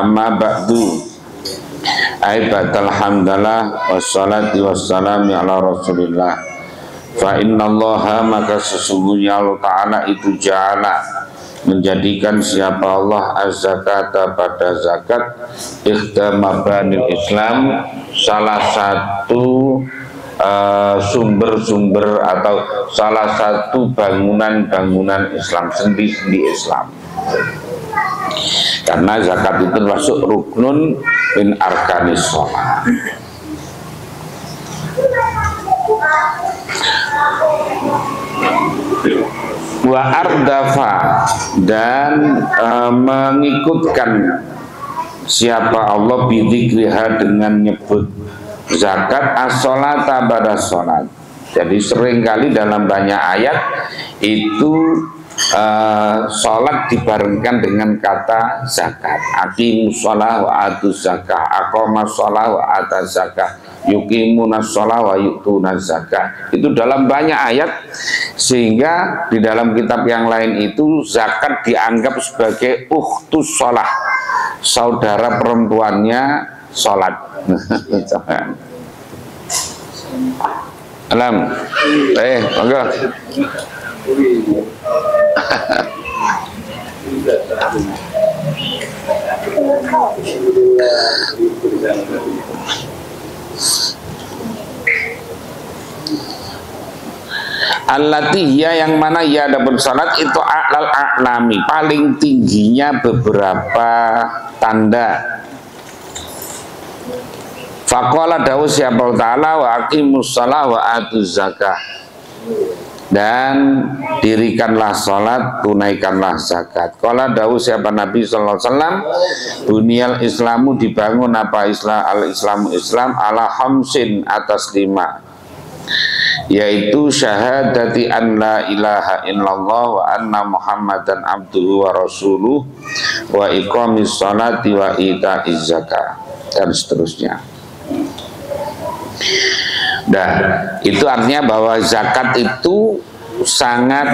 Amma ba'du. Aibatal hamdalah wassalatu wassalamu ala rasulillah. Fa innallaha, maka sesungguhnya Allah Ta'ala itu ja'ala, menjadikan siapa Allah az-zakata pada zakat, ikhda mabanil Islam, salah satu sumber-sumber atau salah satu bangunan-bangunan Islam, sendi-sendi Islam. Karena zakat itu masuk ruknun min arkanis sholat. Wa ardafa, dan mengikutkan siapa Allah bidzikriha, dengan nyebut zakat as-sholata pada sholat. Jadi seringkali dalam banyak ayat itu sholat dibarengkan dengan kata zakat. Aqimus sholah wa atuz zakah, aqamas sholah wa ataz zakah, yuqimunas sholah wa yu'tunaz zakah. Itu dalam banyak ayat, sehingga di dalam kitab yang lain itu zakat dianggap sebagai ukhtus sholah, saudara perempuannya sholat. Alam, monggo. Al-latihya, yang mana ya ada bersalat itu a'lal a'lami, paling tingginya beberapa tanda. Faqala dawu siapa ta'ala wa aqimus shalah wa atuz zakah, dan dirikanlah sholat, tunaikanlah zakat. Qala dawu siapa Nabi sallallahu alaihi wasallam, bunyal islamu, dibangun apa Islam, al-islamu Islam, ala khamsin, atas 5, yaitu syahadati an la ilaha illallah wa anna muhammadan abduhu wa rasuluh wa iqamis sholati wa ita'iz zakah, dan seterusnya. Nah, itu artinya bahwa zakat itu sangat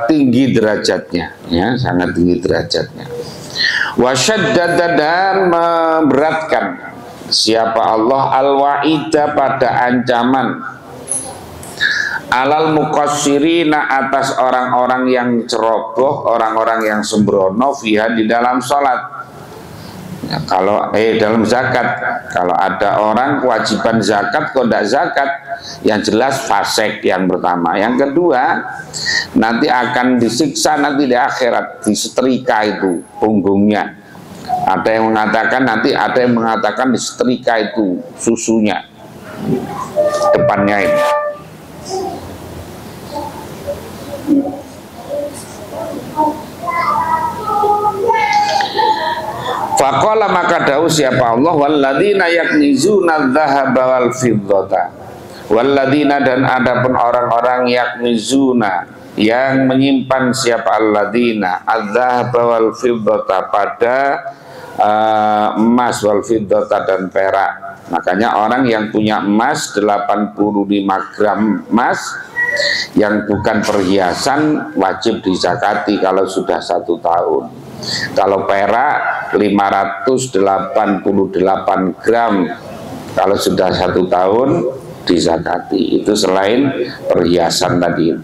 tinggi derajatnya, ya, sangat tinggi derajatnya. Wasyaddada, dan memberatkan siapa Allah al-wa'ida, pada ancaman, alal muqassirina, atas orang-orang yang ceroboh, orang-orang yang sembrono, fiha, di dalam sholat. Ya, kalau dalam zakat, kalau ada orang kewajiban zakat kok tidak zakat, yang jelas fasik yang pertama. Yang kedua, nanti akan disiksa nanti di akhirat, disetrika itu punggungnya. Ada yang mengatakan, nanti ada yang mengatakan disetrika itu susunya, depannya ini. Faqala, maka dawu siapa Allah, walladzina yaknizuna dzahaba wal fiddata, walladzina, dan adapun orang-orang yaknizuna, yang menyimpan siapa alladzina adzahaba wal fiddata, pada emas, wal fiddata, dan perak. Makanya orang yang punya emas 85 gram emas yang bukan perhiasan wajib dizakati kalau sudah 1 tahun. Kalau perak 588 gram kalau sudah 1 tahun dizakati. Itu selain perhiasan tadi.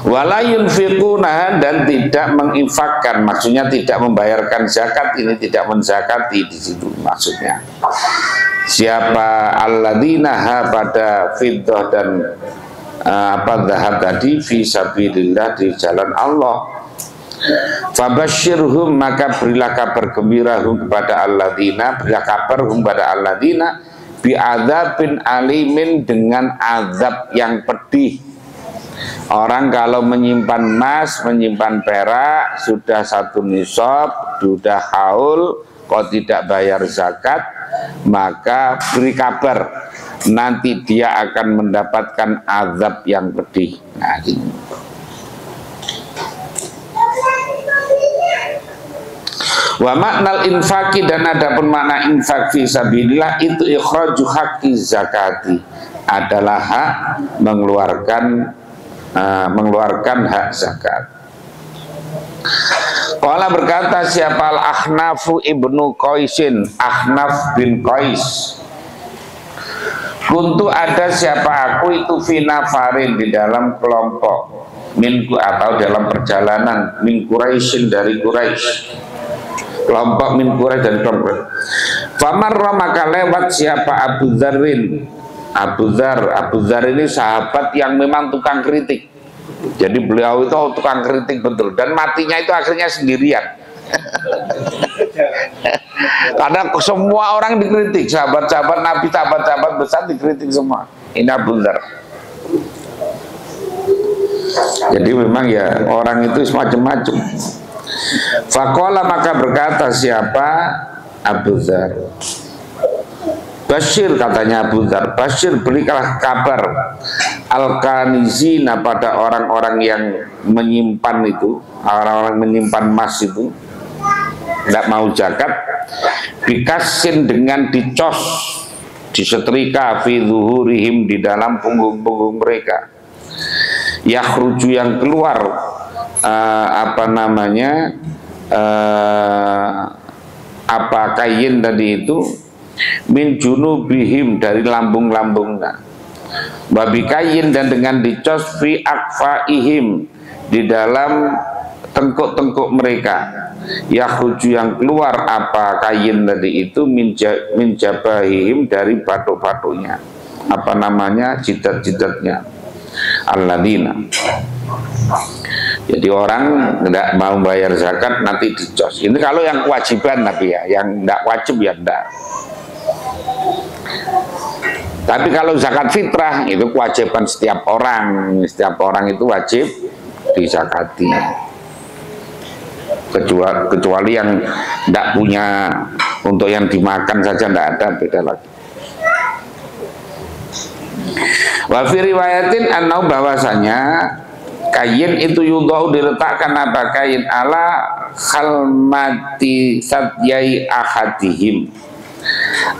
Wala yunfiquna, dan tidak menginfakkan, maksudnya tidak membayarkan zakat, ini tidak menzakati di situ maksudnya. Siapa alladzina, pada fiddah dan zahab tadi, fi sabilillah, di jalan Allah. Fabasyirhum, maka berilah kabar gembira kepada alladzina, berilah kabar kepada alladzina, bi'adzabin alimin, dengan azab yang pedih. Orang kalau menyimpan emas, menyimpan perak, sudah 1 nisab, sudah haul, kok tidak bayar zakat, maka beri kabar, nanti dia akan mendapatkan azab yang pedih. Nah, ini. Wa maknal infaki, dan ada pun makna infak fi sabilillah itu ikhraju haqqi zakati, adalah hak mengeluarkan hak zakat. Qala berkata siapa Al-Ahnafu ibnu Qaisin, Ahnaf bin Qais. Kuntu ada siapa aku itu finafarin di dalam kelompok minku atau dalam perjalanan min Quraisyin dari Quraisy, kelompok min Quraisy dari kelompok. Famarra maka lewat siapa Abu Dzarrin. Abu Dzar ini sahabat yang memang tukang kritik. Jadi beliau itu tukang kritik betul, dan matinya itu akhirnya sendirian. Karena semua orang dikritik, sahabat-sahabat Nabi, sahabat-sahabat besar dikritik semua. Ini Abu Dzar. Jadi memang ya orang itu semacam-macam. Faqala maka berkata siapa Abu Dzar, Bashir katanya Abu Dzar, Bashir berikanlah kabar al-kanizina pada orang-orang yang menyimpan itu, orang-orang menyimpan emas itu, tidak mau zakat, bikasin dengan dicos, disetrika fi zuhurihim di dalam punggung-punggung mereka, yakhruju yang keluar apa kain tadi itu min junubihim dari lambung-lambungnya, babi kain dan dengan dicos fi akfaihim di dalam tengkuk-tengkuk mereka, yakhruju yang keluar apa kain tadi itu min jabahihim dari batuk-batuknya, jidat-jidatnya, alladzina. Jadi orang tidak mau bayar zakat nanti dicos. Ini kalau yang kewajiban tapi ya, yang tidak wajib ya tidak. Tapi kalau zakat fitrah itu kewajiban setiap orang itu wajib dizakati. Kecuali yang tidak punya untuk yang dimakan saja tidak ada, beda lagi. Wa fi riwayatin annau bahwasanya kain itu yudhau diletakkan apa kain ala khalmati satyai ahadihim,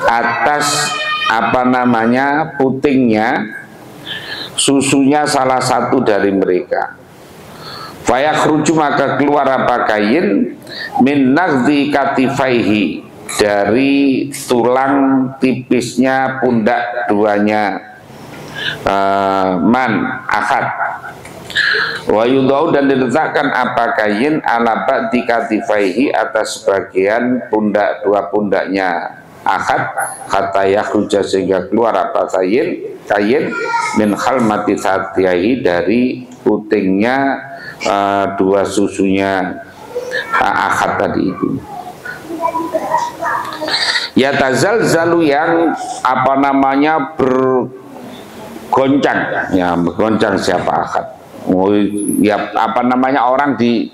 atas putingnya susunya salah satu dari mereka. Fayakhruju maka keluar apa kain min naghdhi katifaihi dari tulang tipisnya pundak duanya ahad. Wa yudau dan diletakkan apa kain ala ba'di katifaihi atas bagian pundak dua pundaknya ahad, kata yakhruja sehingga keluar apa kain min khalmati satyahi dari putingnya dua susunya ahad tadi itu. Ya tazalzalu yang bergoncang, ya bergoncang siapa ahad. Ya orang di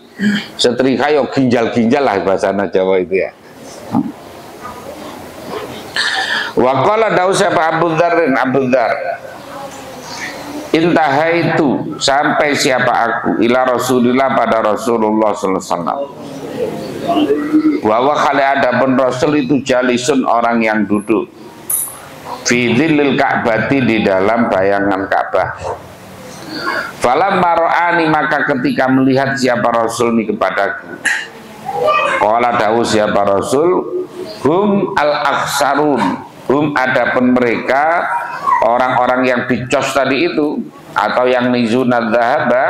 setrika yo ginjal-ginjal lah bahasa Jawa itu ya. Wa qala dawu siapa Abu Dzar, intahaitu sampai siapa aku ila Rasulillah pada Rasulullah sallallahu alaihi wasallam. Bahwa kali ada pun Rasul itu jalisun orang yang duduk fi dzillil Ka'bati di dalam bayangan Ka'bah. Falamma ra'ani maka ketika melihat siapa Rasul ini kepadaku, qala dawu siapa Rasul, hum al-akhsarun, hum adapun mereka orang-orang yang dicos tadi itu atau yang nizuna dzahaba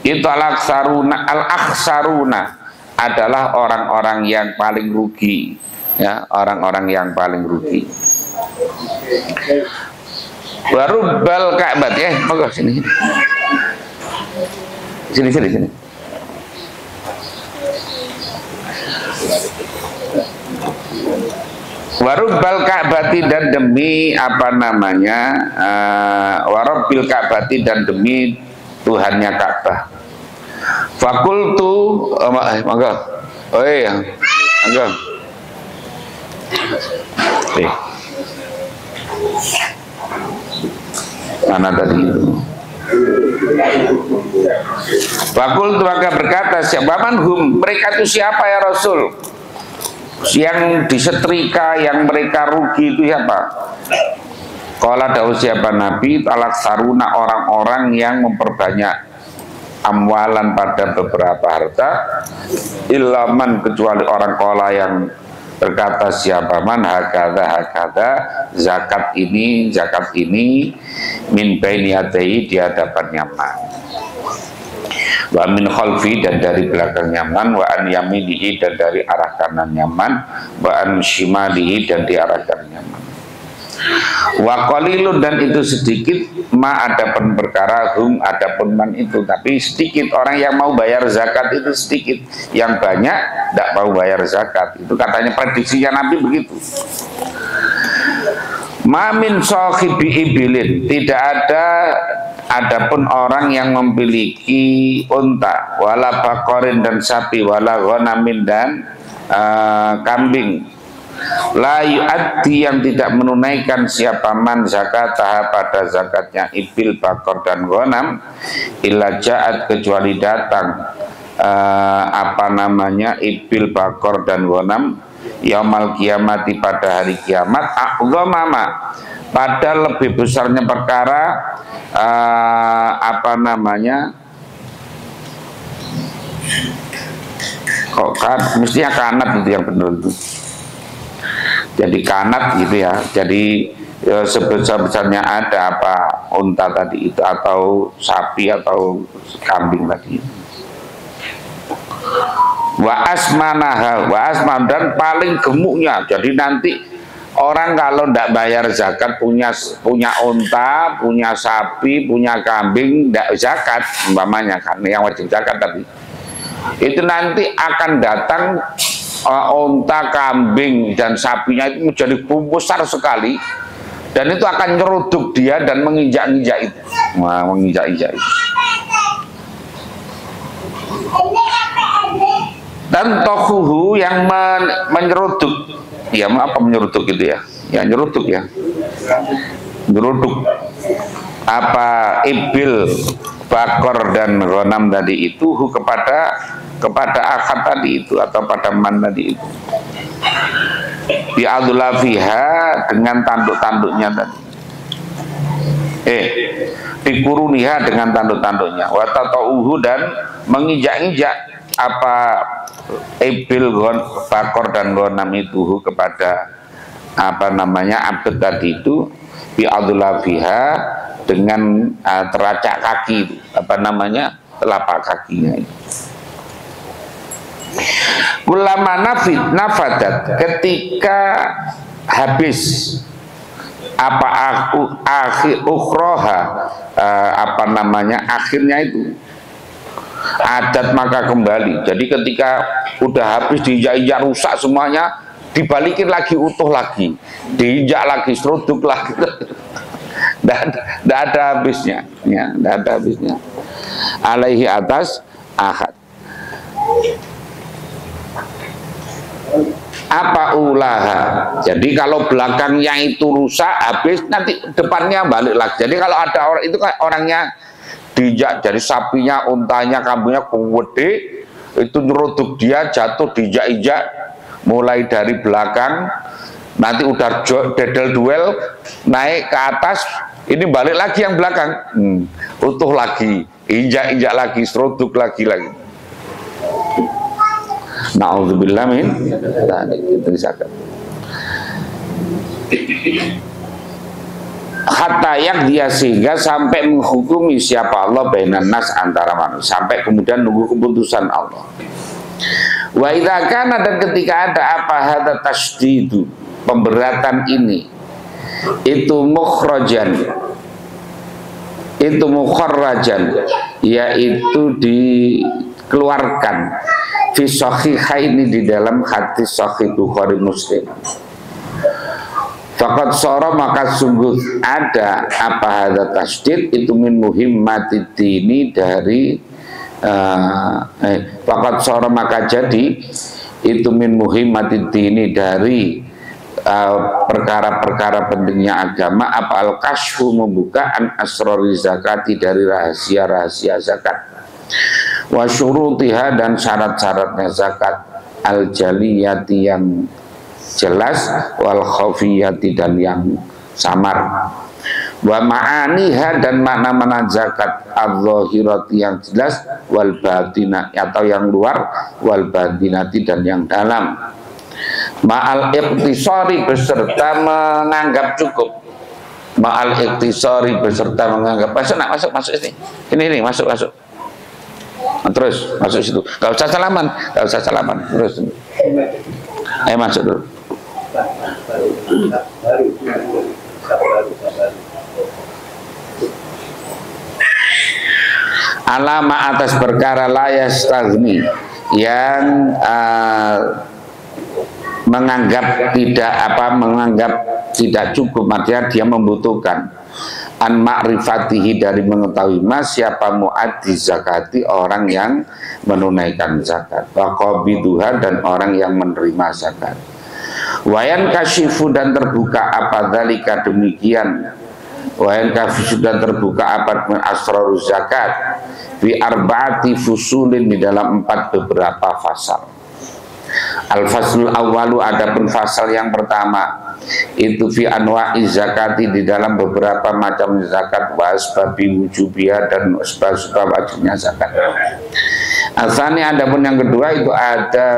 itu al-akhsaruna adalah orang-orang yang paling rugi, ya, orang-orang yang paling rugi. Baru bal Ka'bat ya, monggo sini. Warubbil Ka'bati dan demi warabbil Ka'bati dan demi Tuhannya Ka'bah. Fakultu monggo. Oh iya, monggo. Mana tadi itu? Fakultu maka berkata siapa manhum, mereka itu siapa ya Rasul? Yang disetrika, yang mereka rugi itu siapa? Qala dawu siapa Nabi, talak saruna orang-orang yang memperbanyak amwalan pada beberapa harta, ilaman kecuali orang kola yang berkata siapa man hakada zakat ini min baini yadayhi di hadapannya man, wa min khalfi dan dari belakangnya man, wa an yaminihi dan dari arah kanannya man, wa an shimalihi dan di arah kanannya man. Wa qalilun dan itu sedikit, ma adapun perkara hum adapun man itu, tapi sedikit orang yang mau bayar zakat itu sedikit, yang banyak tidak mau bayar zakat. Itu katanya prediksinya Nabi begitu. Ma min sahibi ibilin, tidak adapun orang yang memiliki unta, wala bakorin dan sapi, wala ghanamin dan kambing, la yu'addi yang tidak menunaikan siapa man zakatah pada zakatnya ibil, bakor dan ghanam, illa ja'at kecuali datang ibil, bakor dan ghanam yaumal kiamati pada hari kiamat, aqdhamama pada lebih besarnya perkara mestinya kanat itu yang benar itu. Jadi kanat gitu ya. Jadi sebesar-besarnya ada apa unta tadi itu, atau sapi atau kambing tadi. Wa asmanaha, wa asman dan paling gemuknya. Jadi nanti orang kalau tidak bayar zakat, punya unta, punya sapi, punya kambing, tidak zakat umpamanya kan, yang wajib zakat tadi. Itu nanti akan datang unta, kambing dan sapinya itu menjadi besar sekali, dan itu akan nyeruduk dia dan menginjak-injak itu. Menginjak-injak itu. Dan tohuhu yang menyeruduk, ya apa menyeruduk itu ya? Ya nyeruduk ya. Nyeruduk apa ibil, bakor dan ghanam tadi itu kepada akad tadi itu, atau pada man tadi itu, bi'adula fiha dengan tanduk-tanduknya tadi, dikuruniha dengan tanduk-tanduknya, watatauhu dan menginjak-injak apa ibil, bakor dan ghanam itu kepada abd tadi itu, bi'adula fiha dengan teracak kaki itu, telapak kakinya itu. Ulama nafadat ketika habis akhir ukhroha akhirnya itu adat maka kembali. Jadi ketika udah habis diinjak-injak rusak semuanya, dibalikin lagi utuh lagi, diinjak lagi, seruduk lagi. Tidak ada habisnya, ya, tidak ada habisnya. Alaihi atas ahad. Apa ulaha? Jadi kalau belakangnya itu rusak habis, nanti depannya balik lagi. Jadi kalau ada orang itu kan orangnya diinjak, jadi sapinya, untanya, kambingnya gede, itu nyeruduk dia, jatuh diinjak-injak mulai dari belakang, nanti udah dedel duel naik ke atas, ini balik lagi yang belakang, utuh lagi, injak-injak lagi, seruduk lagi. Na'udzubillah min itu zakat. Hatta yang dia sehingga sampai menghukumi siapa Allah bainan nas antara manusia, sampai kemudian nunggu keputusan Allah. Wa idza kana dan ketika ada apa hadza tasdidu, pemberatan ini, itu mukhrajan, itu mukharrajan, yaitu dikeluarkan fi sahihaini di dalam hadis sahih Bukhari Muslim. Fakat soro maka sungguh ada apa hadza tasdid itu min muhimmatid dini dari fakat soro maka jadi itu min muhimmatid dini dari perkara-perkara pentingnya agama, apa al-kashfu membuka an asrori zakati dari rahasia-rahasia zakat, wa syurutiha dan syarat-syaratnya zakat, al-jaliyati yang jelas, wal khafiyati dan yang samar, wa ma'aniha dan makna-makna zakat adz-dzahirati yang jelas wal batina atau yang luar wal batinati dan yang dalam ma'al iqtisari beserta menganggap cukup ma'al iqtisari beserta menganggap masuk ini masuk terus masuk situ gak usah salaman terus ayo masuk dulu alama atas perkara la yastagni yang menganggap tidak cukup, artinya dia membutuhkan an ma'rifatihi dari mengetahui mas siapa muaddi zakati orang yang menunaikan zakat wa qabiduha dan orang yang menerima zakat wayan kasyifu dan terbuka apa dzalika demikian wayan kasyifu dan terbuka apa asrarul zakat fi arba'ati fusulin di dalam 4 beberapa fasal. Al-faslul awwalu adapun fasal yang pertama itu fi anwa'i zakati di dalam beberapa macam zakat wa asbabi wujubiha dan sebab-sebab wajibnya zakat. Asani adapun yang kedua itu ada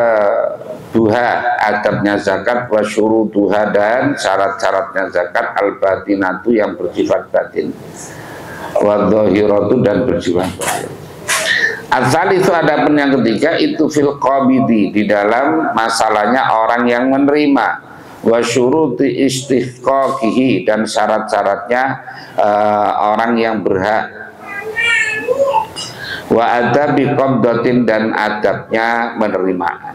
duha adabnya zakat wa syurutuha dan syarat-syaratnya zakat al-batinatu yang bersifat batin wa dhahiratu dan bersifat zahir. Asal itu adapun yang ketiga itu fil qabidi di dalam masalahnya orang yang menerima wa syuruti istihqaqihi dan syarat-syaratnya orang yang berhak wa adabi qabdatin dan adabnya penerimaan.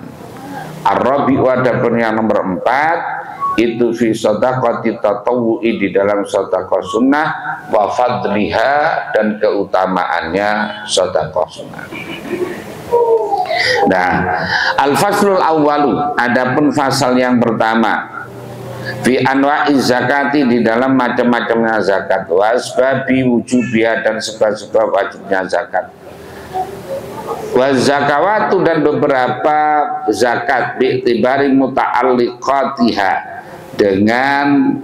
Ar-rabi'u adapun yang nomor 4 itu fi shadaqati tatawwu'i di dalam sedekah sunnah wa fadliha dan keutamaannya sedekah sunnah. Nah, al-faslul awwalu adapun fasal yang pertama fi anwa'i zakati di dalam macam-macamnya zakat wa asbabi wujubiha dan sebab-sebab wajibnya zakat wa zakawatu dan beberapa zakat bi'tibari muta'alliqatiha dengan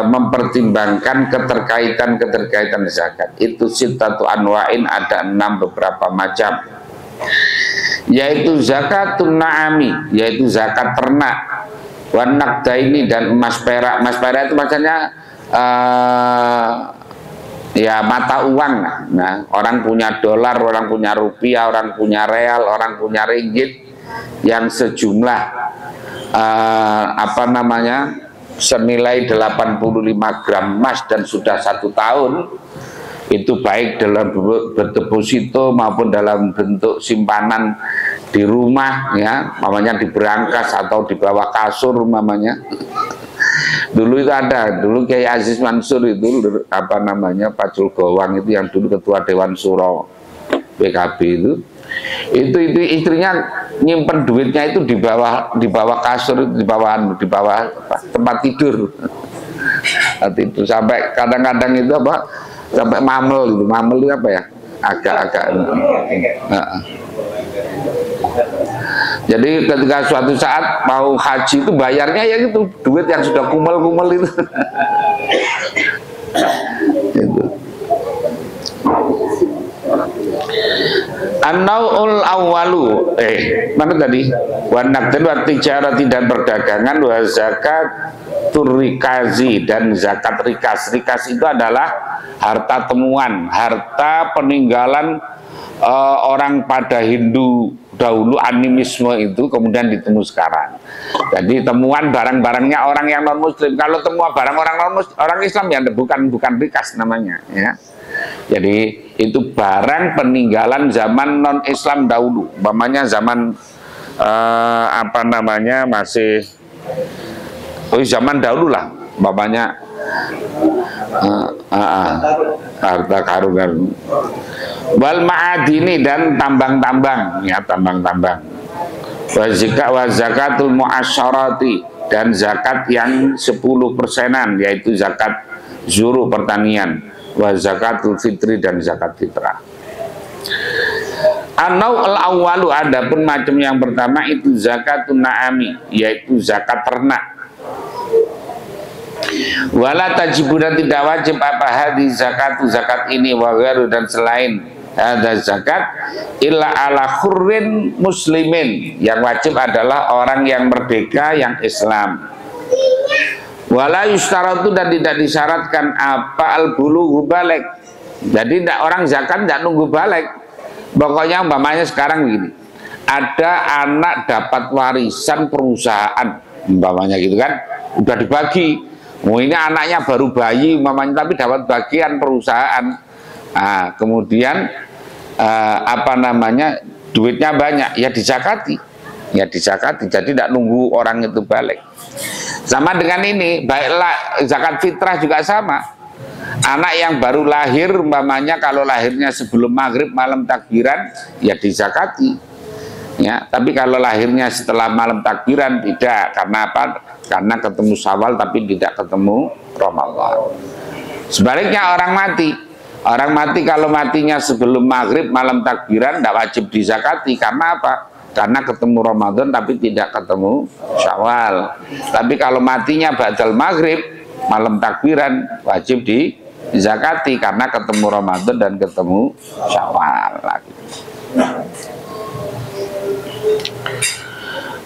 mempertimbangkan keterkaitan zakat itu sittatu anwa'in ada 6 beberapa macam yaitu zakatun na'ami yaitu zakat ternak wan naqdaini dan emas perak itu maksudnya ya mata uang. Nah, orang punya dolar, orang punya rupiah, orang punya real, orang punya ringgit yang sejumlah senilai 85 gram emas dan sudah 1 tahun itu baik dalam deposito maupun dalam bentuk simpanan di rumah ya, mamanya di berangkas atau di bawah kasur mamanya. Dulu itu ada, dulu Kiai Aziz Mansur itu Pacul Gowang itu yang dulu ketua Dewan Suro PKB itu istrinya nyimpen duitnya itu di bawah kasur, di bawah tempat tidur. Itu sampai kadang-kadang itu sampai mamel itu apa ya? Agak-agak. Jadi ketika suatu saat mau haji itu bayarnya ya itu duit yang sudah kumel-kumel itu. Itu. An-naw'ul awwalu mana tadi? Wa naqdun wa tijarati dan perdagangan wa zakatur rikazi dan zakat rikas. Rikas itu adalah harta temuan, harta peninggalan orang pada Hindu dahulu, animisme itu kemudian ditemu sekarang. Jadi temuan barang-barangnya orang yang non muslim. Kalau temuan barang orang Islam ya bukan rikas namanya ya. Jadi itu barang peninggalan zaman non Islam dahulu. Umpamanya zaman masih zaman dahulu lah. Umpamanya harta karun wal ma'adini dan tambang-tambang ya, tambang-tambang wa zakatul mu'asyarati dan zakat yang 10%-an yaitu zakat zuru pertanian wa zakatul fitri dan zakat fitrah. An-naw'ul awwalu adapun macam yang pertama itu zakatun na'ami yaitu zakat ternak. Wala tajibu dan tidak wajib apa hadis zakat ini wa ghairu dan selain ada zakat illa ala khurrin muslimin, yang wajib adalah orang yang merdeka yang Islam. Wala yustaratu dan tidak disyaratkan apa al-bulughu balik. Jadi tidak, orang zakat tidak nunggu balik. Pokoknya umpamanya sekarang begini, ada anak dapat warisan perusahaan umpamanya gitu kan, udah dibagi. Oh, ini anaknya baru bayi umpamanya tapi dapat bagian perusahaan. Nah, kemudian apa namanya, duitnya banyak, ya dizakati. Ya dizakati, jadi tidak nunggu orang itu balik. Sama dengan ini, baiklah zakat fitrah juga sama. Anak yang baru lahir umpamanya kalau lahirnya sebelum maghrib malam takbiran, ya dizakati. Ya, tapi kalau lahirnya setelah malam takbiran tidak, karena apa? Karena ketemu Syawal tapi tidak ketemu Ramadan. Sebaliknya orang mati kalau matinya sebelum maghrib malam takbiran tidak wajib dizakati. Karena apa? Karena ketemu Ramadan tapi tidak ketemu Syawal. Tapi kalau matinya ba'dal maghrib malam takbiran wajib dizakati karena ketemu Ramadan dan ketemu Syawal lagi.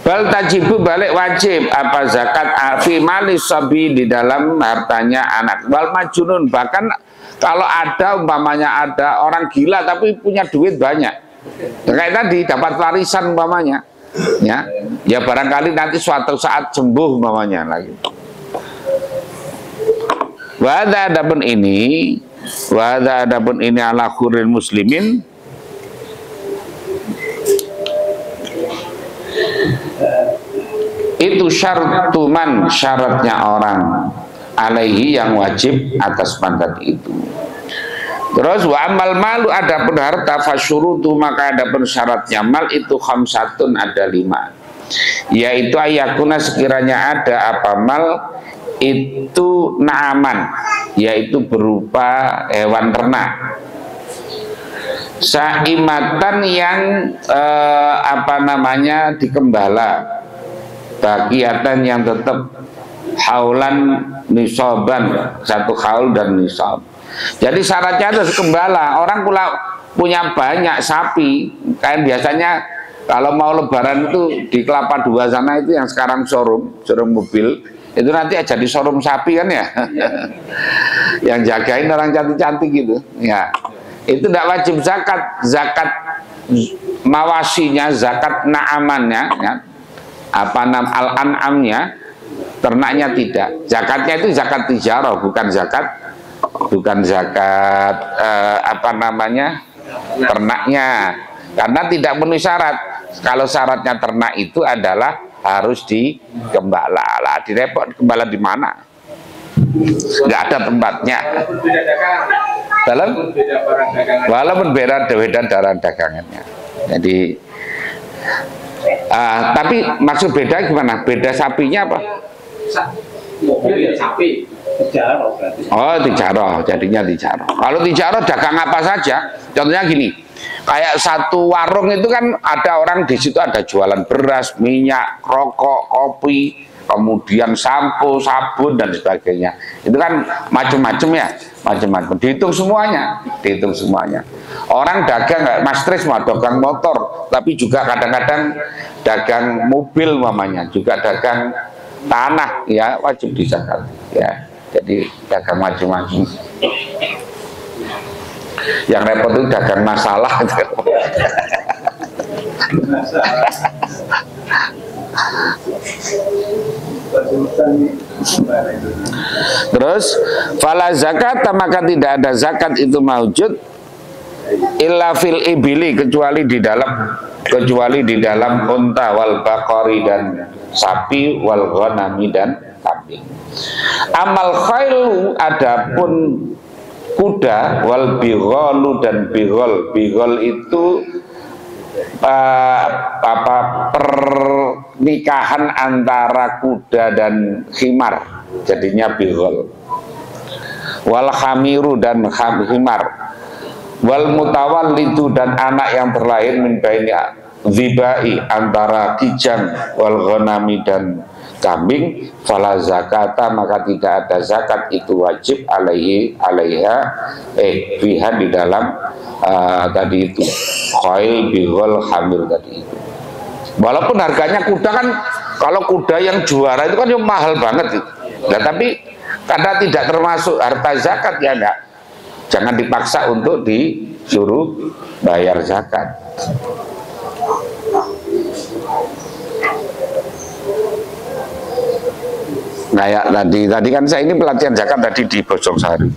Bal tajibu balik wajib apa zakat fi mali sabi di dalam hartanya anak. Wal majnun, bahkan kalau ada umpamanya ada orang gila tapi punya duit banyak, kayak tadi dapat warisan umpamanya, ya barangkali nanti suatu saat sembuh umpamanya lagi. Wada adapun ini ala khuril muslimin, itu syartuman, syaratnya orang alaihi yang wajib atas mandat itu. Terus wa amal malu, adapun harta fasyurutu, maka adapun syaratnya mal itu khamsatun, ada 5, yaitu ayakuna sekiranya ada apa mal itu na'aman, yaitu berupa hewan ternak, saimatan yang apa namanya dikembala, bagiatan yang tetap haulan nisaban, 1 haul dan nisab. Jadi syaratnya harus gembala. Orang punya banyak sapi, kayak biasanya kalau mau lebaran itu di Kelapa 2 sana itu yang sekarang showroom mobil, itu nanti jadi showroom sapi kan ya. Yang jagain orang cantik-cantik gitu ya. Itu tidak wajib zakat mawasinya, zakat na'amannya ya. Apa nam al-an'amnya, ternaknya tidak. Zakatnya itu zakat tijarah, bukan zakat apa namanya ternaknya, karena tidak memenuhi syarat. Kalau syaratnya ternak itu adalah harus digembala. Lah, direpot gembala di mana? Nggak ada tempatnya. Walaupun beda darah dagangannya. Jadi tapi maksud beda gimana? Beda sapinya apa? Mobil sapi. Tijarah berarti. Oh, tijarah, jadinya tijarah. Kalau tijarah dagang apa saja? Contohnya gini, kayak satu warung itu kan ada orang di situ ada jualan beras, minyak, rokok, kopi, kemudian sampo, sabun dan sebagainya. Itu kan macam-macam ya, macam-macam. Dihitung semuanya. Orang dagang nggak, Mas Tris mau dagang motor, tapi juga kadang-kadang dagang mobil mamanya, juga dagang tanah, ya wajib dizakat ya. Jadi dagang macam-macam. Yang repot itu dagang masalah. Terus fala zakat, maka tidak ada zakat itu maujud illa fil ibili, kecuali di dalam unta, wal baqari dan sapi, wal ghanami dan kambing. Amal khailu, adapun kuda, wal bighalu dan bighal itu pernikahan antara kuda dan khimar, jadinya bighal. Wal khamiru dan khimar, wal mutawallidu dan anak yang terlahir min baini zibai, antara kijang, wal ghanami dan kambing, fala zakata maka tidak ada zakat, itu wajib alaiha fiha di dalam tadi itu khail bihol hamil tadi itu. Walaupun harganya kuda kan, kalau kuda yang juara itu kan yang mahal banget itu. Nah, tapi karena tidak termasuk harta zakat ya enggak, jangan dipaksa untuk disuruh bayar zakat. Nah ya tadi kan saya ini pelatihan zakat tadi di Bojongsari.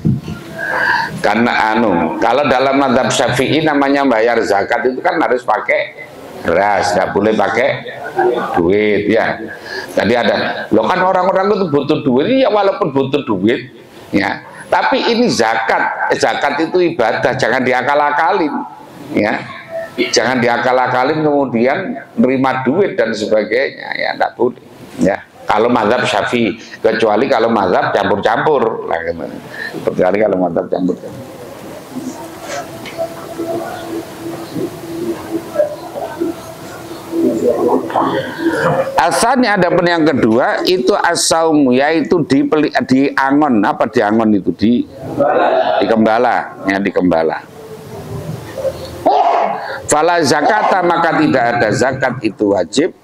Karena kalau dalam mazhab Syafi'i namanya bayar zakat itu kan harus pakai beras, nggak boleh pakai duit ya. Tadi ada, loh kan orang-orang itu butuh duit, ya walaupun butuh duit ya, tapi ini zakat itu ibadah, jangan diakal-akalin ya, jangan diakal-akalin kemudian nerima duit dan sebagainya ya, nggak boleh ya. Kalau mazhab Syafi'i, kecuali kalau mazhab campur-campur lah, kecuali kalau mazhab campur-campur. Asalnya ada pun yang kedua itu as-saum, yaitu di angon, apa di angon itu di gembala ya, di gembala. Fala zakata maka tidak ada zakat, itu wajib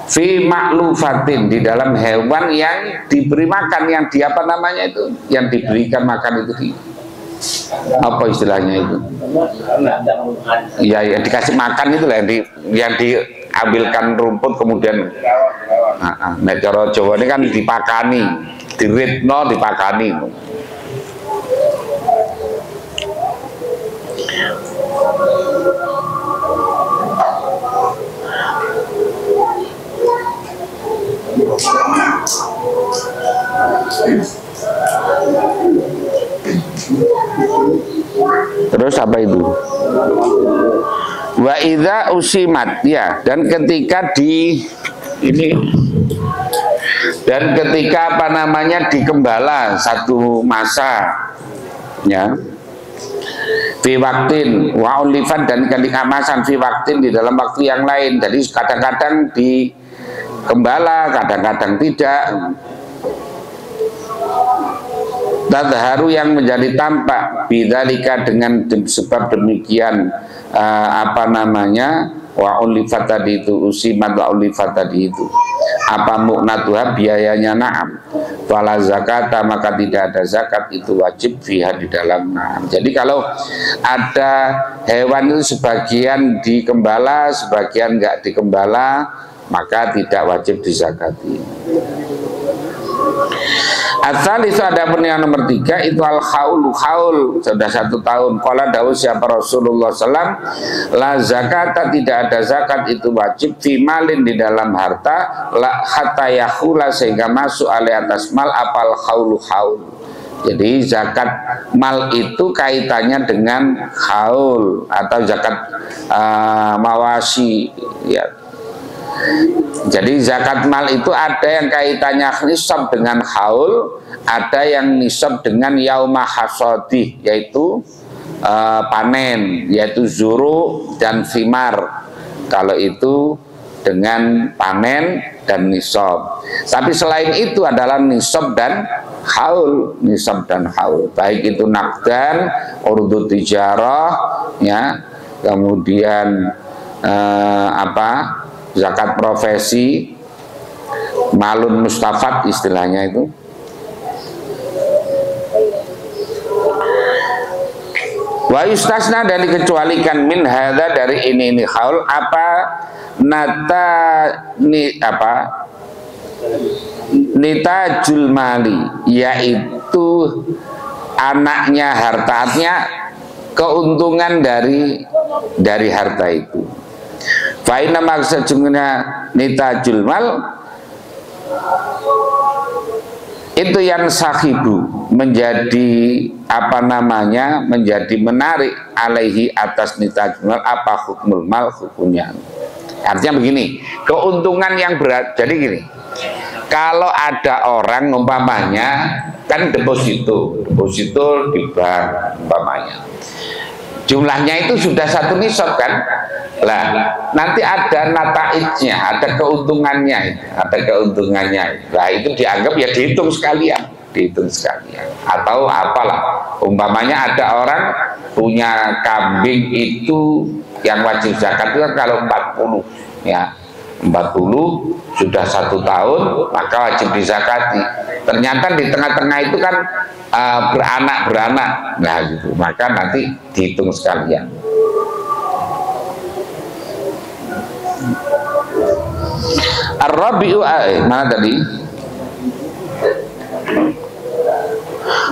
fi maklufatin di dalam hewan yang diberi makan, yang di apa namanya itu, yang diberikan makan itu di apa istilahnya itu ya, ya dikasih makan itu lah, yang diambilkan rumput kemudian nek cara Jawa ini kan dipakani, diritno dipakani. Terus apa itu? Wa idza usimat ya, dan ketika apa namanya dikembala satu masa ya, fi waktin wa ulifan, dan kenikamasan fi waktin di dalam waktu yang lain. Jadi kadang-kadang dikembala, kadang-kadang tidak. Tadharu yang menjadi tampak bidzalika, dengan sebab demikian apa namanya wa ulifat tadi itu, usimat wa ulifat tadi itu apa mu'natuha biayanya, na'am fala zakata maka tidak ada zakat, itu wajib fiha di dalam na'am. Jadi kalau ada hewan itu sebagian dikembala, sebagian enggak dikembala, maka tidak wajib dizakati. Asal itu ada pun yang nomor 3 itu al khaul, khaul sudah 1 tahun. Qala dawuh siapa Rasulullah SAW, la zakata tidak ada zakat, itu wajib fi malin di dalam harta, la hatta yakhula sehingga masuk alih atas mal apal khaulu khaul. Jadi zakat mal itu kaitannya dengan khaul atau zakat mawasi ya. Jadi zakat mal itu ada yang kaitannya nisab dengan haul, ada yang nisab dengan yauma hasodih, yaitu panen, yaitu zuru dan thimar. Kalau itu dengan panen dan nisab. Tapi selain itu adalah nisab dan haul, nisab dan haul. Baik itu nakdan, urdu tijarah, ya, kemudian zakat profesi, malun mustafad istilahnya itu. Wa yustasna, dan dikecualikan min hadza dari ini haul apa nitajul mali, yaitu anaknya hartanya, keuntungan dari harta itu. Fa'inna maksud jumlah nitajul mal itu yang sahibu menjadi menjadi menarik alaihi atas nitajul mal apa hukmul mal, hukumnya. Artinya begini, keuntungan yang berat. Jadi gini, kalau ada orang umpamanya kan deposito di bank umpamanya, jumlahnya itu sudah 1 nisab kan. Lah nanti ada nataijnya, ada keuntungannya, Nah itu dianggap ya dihitung sekalian, atau apalah, umpamanya ada orang punya kambing itu yang wajib zakat itu kan kalau 40 ya, 40 sudah 1 tahun maka wajib dizakati. Ternyata di tengah-tengah itu kan beranak, nah gitu, maka nanti dihitung sekalian. Ar-Rabi'u mana tadi?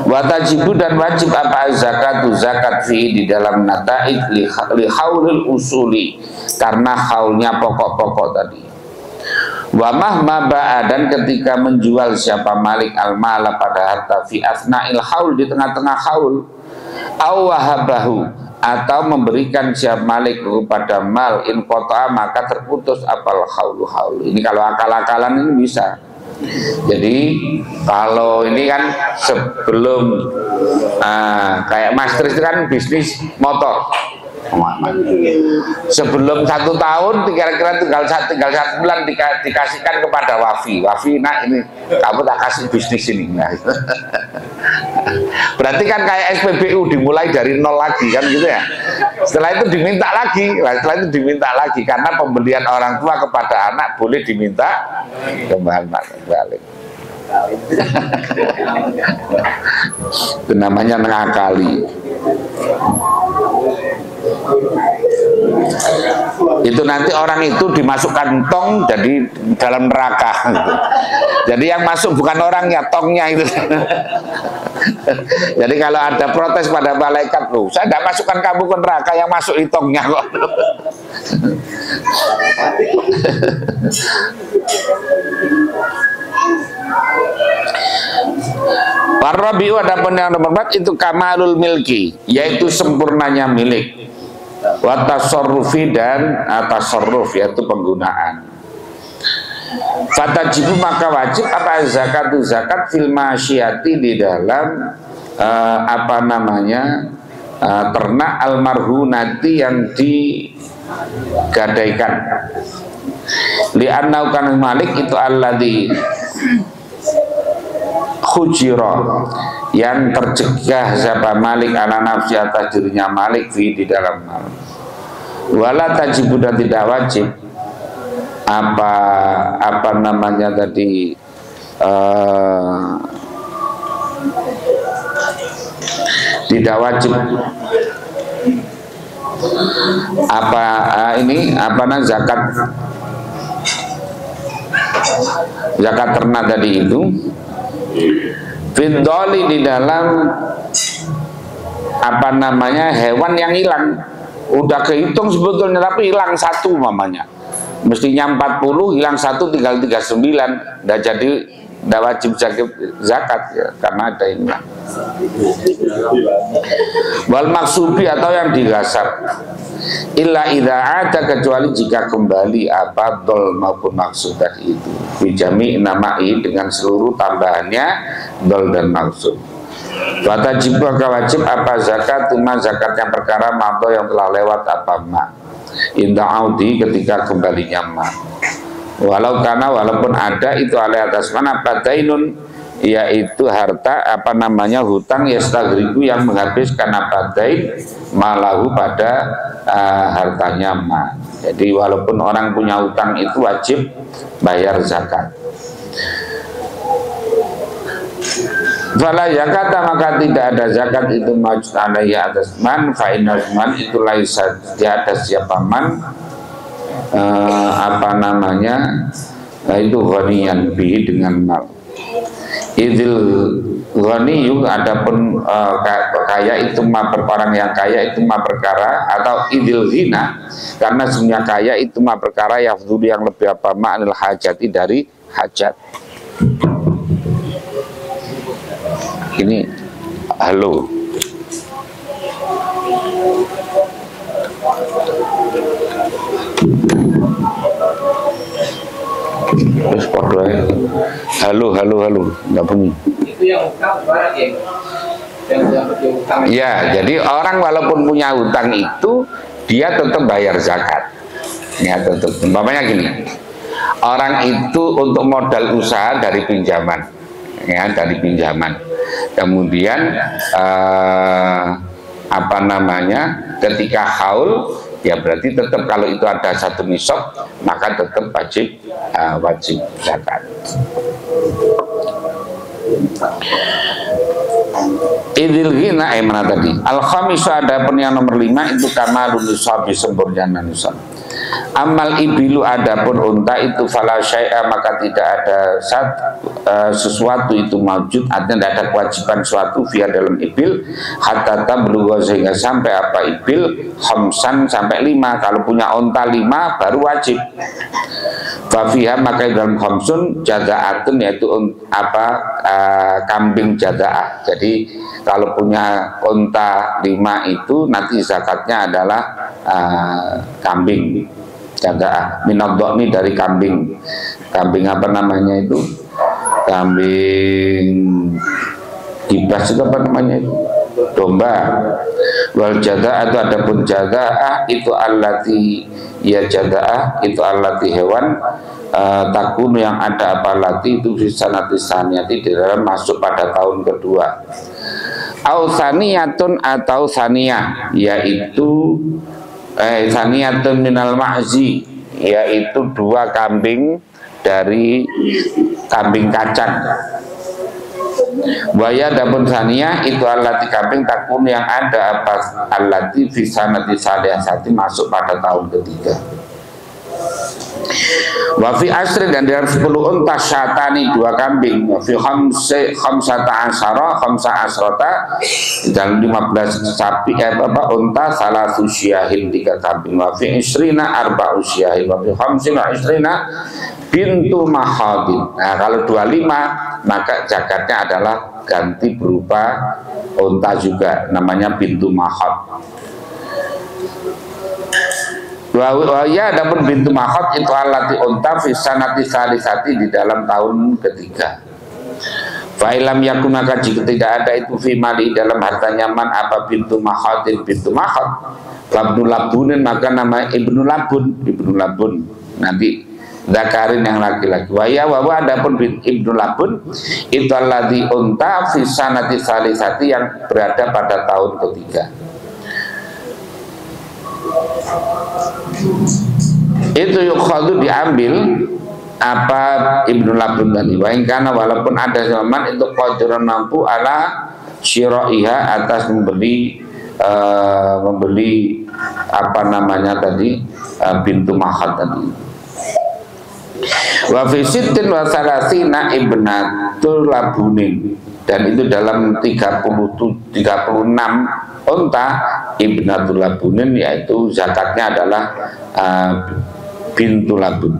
Watajibu dan wajib apa zakat fi di dalam nataid li haulil usuli, karena haulnya pokok-pokok tadi. Wa mahma ba'a, dan ketika menjual siapa malik al-mala pada harta fi asna'il haul, di tengah-tengah haul, aw wahabahu, atau memberikan siapa malik kepada mal in qata'a, maka terputus apal haul. Ini kalau akal-akalan ini bisa. Jadi kalau ini kan sebelum kayak Mas Tris itu kan bisnis motor, sebelum 1 tahun kira-kira tinggal 1 bulan dikasihkan kepada Wafi, nah ini kamu tak kasih bisnis ini. Nah, berarti kan kayak SPBU dimulai dari 0 lagi kan gitu ya. Setelah itu diminta lagi, karena pembelian orang tua kepada anak boleh diminta kembali. Itu namanya mengakali. Itu nanti orang itu dimasukkan tong jadi dalam neraka gitu. Jadi yang masuk bukan orangnya, tongnya itu. Jadi kalau ada protes pada malaikat, loh saya tidak masukkan kamu ke neraka, yang masuk di tongnya kok. Parabiu, adapun yang nomor 4 itu kamalul milki, yaitu sempurnanya milik. Wa tasarrufi, dan tasarruf yaitu penggunaan. Fatajibu, maka wajib apa zakat fil masyiyati, di dalam ternak almarhunati yang digadaikan. Li'annau kana malik itu alladzi khujira, yang tercegah siapa malik ala nafsi atas dirinya malik fi di dalam mal. Wala tajibu, dan tidak wajib tidak wajib zakat ternak tadi itu fidoli, di dalam hewan yang hilang, udah kehitung sebetulnya tapi hilang 1 mamanya, mestinya 40 hilang 1 tinggal 39, udah jadi tidak wajib zakat ya, karena ada yang hilang. Wal maksubi, atau yang digasap, illa idza ada, kecuali jika kembali apa dol maupun maksud tadi itu, bijami namai, dengan seluruh tambahannya dol dan maksud. Wajib wajib apa zakat yang perkara mado yang telah lewat apa ma inda audi, ketika kembalinya ma, walaupun ada itu alih atas mana padainun, yaitu harta hutang yastagriku, yang menghabiskan dain malahu pada hartanya ma. Jadi walaupun orang punya hutang itu wajib bayar zakat. Fala zakata, maka tidak ada zakat itu majud alaihi atas man, fa inna man itu laisa di atas siapa man itu ghaniyan bihi, dengan mal. Idil ghaniyu, adapun kaya itu orang yang kaya itu perkara, atau idil ghina, karena sebenarnya kaya itu perkara yafdhul, yang lebih ma'anil hajati, dari hajat. Ini halo. Terus podo halo, enggak bunyi. Itu yang utang barang ya. Ya, jadi orang walaupun punya hutang itu dia tetap bayar zakat. Ya, tetap. Umpamanya gini, orang itu untuk modal usaha dari pinjaman, ya, dari pinjaman. Kemudian apa namanya, ketika haul, ya berarti tetap kalau itu ada satu nisab, maka tetap wajib zakat. Idil ghina mana tadi? Al-khamisu adapun yang nomor 5 itu kamalun nisab, sempurna nisab. Amal ibilu adapun unta itu fala syai'a maka tidak ada sesuatu itu mawjud, artinya tidak ada kewajiban suatu via dalam ibil hatta tablugha sehingga sampai apa ibil khamsan sampai 5. Kalau punya unta 5 baru wajib. Fafiha maka dalam khamsun jaza'atun yaitu kambing jaza'ah. Jadi kalau punya unta 5 itu nanti zakatnya adalah kambing jaza'ah minadh-dhani dari kambing. Kambing apa namanya itu? Kambing kibas itu apa namanya itu? Domba. Wal jaza'ah itu adapun jaza'ah itu allati ya jaza'ah itu allati hewan takun yang ada apa lati itu bisa nanti saniyati di dalam masuk pada tahun kedua. Au saniyatun atau saniyah yaitu saniyatun minal ma'zi yaitu 2 kambing dari kambing kacang. Waya dapun saniyah itu alati kambing takun yang ada apa alati fisanati salihati masuk pada tahun ketiga. Wafi asri dan dari 10 unta syatani 2 kambing. Wafi khamsata asyara khamsa asrota dan 15 sapi unta salah susyahin 3 kambing. Wafi isrina arba usyahin. Wafi khamsina isrina bintu mahadin. Nah kalau 25 maka zakatnya adalah ganti berupa unta juga, namanya bintu mahad. Ya adapun bintu mahad itu alati unta fisanati salisati di dalam tahun ketiga. Fa'ilam yakun maka jika tidak ada itu fi mali dalam hartanya man apa bintu mahadin bintu mahad labnu labunin maka nama ibnu labun nanti zakarin yang laki-laki. Waya wawa adapun ibnu labun itu alladhi unta fisanati salisati yang berada pada tahun ketiga. Itu yukhadu diambil apa ibnu labun tadi. Wa in kana walaupun ada zaman itu qadiran mampu ala syira'iha atas membeli apa namanya tadi bintu mahad tadi. Wa fi sittin wa salasina ibnatul labunin dan itu dalam 36 unta ibnatul labunin yaitu zakatnya adalah bintu labun.